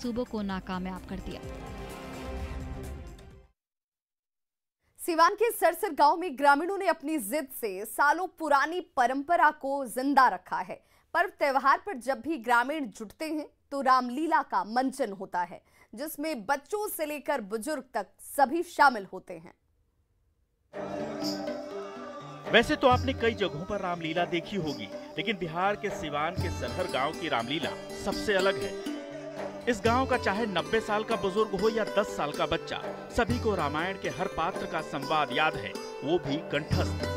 मंसूबों को नाकामयाब कर दिया। सीवान के सरसर गांव में ग्रामीणों ने अपनी जिद से सालों पुरानी परंपरा को जिंदा रखा है। पर्व त्योहार पर जब भी ग्रामीण जुटते हैं तो रामलीला का मंचन होता है, जिसमें बच्चों से लेकर बुजुर्ग तक सभी शामिल होते हैं। वैसे तो आपने कई जगहों पर रामलीला देखी होगी, लेकिन बिहार के सिवान के सरहर गांव की रामलीला सबसे अलग है। इस गांव का चाहे 90 साल का बुजुर्ग हो या 10 साल का बच्चा, सभी को रामायण के हर पात्र का संवाद याद है, वो भी कंठस्थ।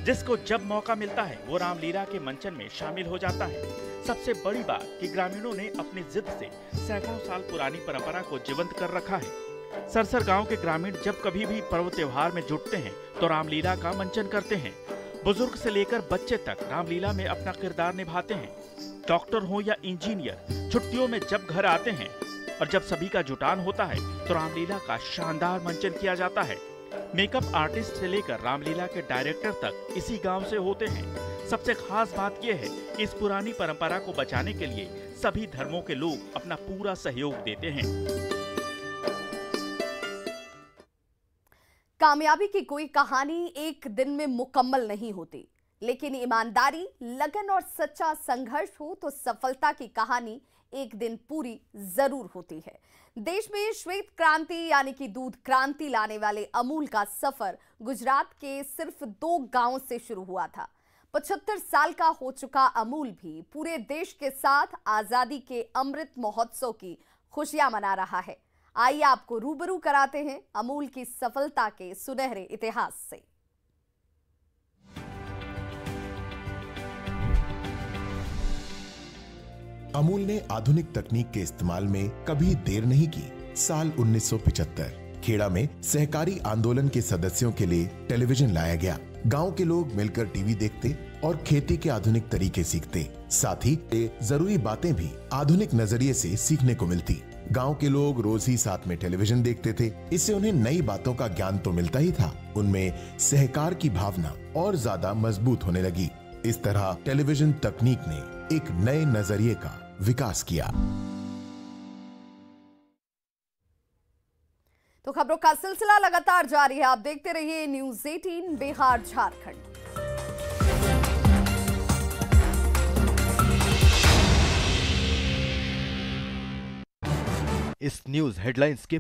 जिसको जब मौका मिलता है वो रामलीला के मंचन में शामिल हो जाता है। सबसे बड़ी बात कि ग्रामीणों ने अपनी जिद से सैकड़ों साल पुरानी परंपरा को जीवंत कर रखा है। सरसर गांव के ग्रामीण जब कभी भी पर्व त्योहार में जुटते हैं तो रामलीला का मंचन करते हैं। बुजुर्ग से लेकर बच्चे तक रामलीला में अपना किरदार निभाते हैं। डॉक्टर हो या इंजीनियर, छुट्टियों में जब घर आते हैं और जब सभी का जुटान होता है तो रामलीला का शानदार मंचन किया जाता है। मेकअप आर्टिस्ट से लेकर रामलीला के डायरेक्टर तक इसी गांव से होते हैं। सबसे खास बात यह है कि इस पुरानी परंपरा को बचाने के लिए सभी धर्मों के लोग अपना पूरा सहयोग देते हैं। कामयाबी की कोई कहानी एक दिन में मुकम्मल नहीं होती, लेकिन ईमानदारी, लगन और सच्चा संघर्ष हो तो सफलता की कहानी एक दिन पूरी जरूर होती है। देश में श्वेत क्रांति यानी कि दूध क्रांति लाने वाले अमूल का सफर गुजरात के सिर्फ 2 गांवों से शुरू हुआ था। 75 साल का हो चुका अमूल भी पूरे देश के साथ आजादी के अमृत महोत्सव की खुशियां मना रहा है। आइए आपको रूबरू कराते हैं अमूल की सफलता के सुनहरे इतिहास से। अमूल ने आधुनिक तकनीक के इस्तेमाल में कभी देर नहीं की। साल 1975 खेड़ा में सहकारी आंदोलन के सदस्यों के लिए टेलीविजन लाया गया। गांव के लोग मिलकर टीवी देखते और खेती के आधुनिक तरीके सीखते। साथ ही जरूरी बातें भी आधुनिक नजरिए से सीखने को मिलती। गांव के लोग रोज ही साथ में टेलीविजन देखते थे। इससे उन्हें नई बातों का ज्ञान तो मिलता ही था, उनमें सहकार की भावना और ज्यादा मजबूत होने लगी। इस तरह टेलीविजन तकनीक ने एक नए नजरिए का विकास किया। तो खबरों का सिलसिला लगातार जारी है। आप देखते रहिए न्यूज़ 18 बिहार झारखंड। इस न्यूज हेडलाइंस के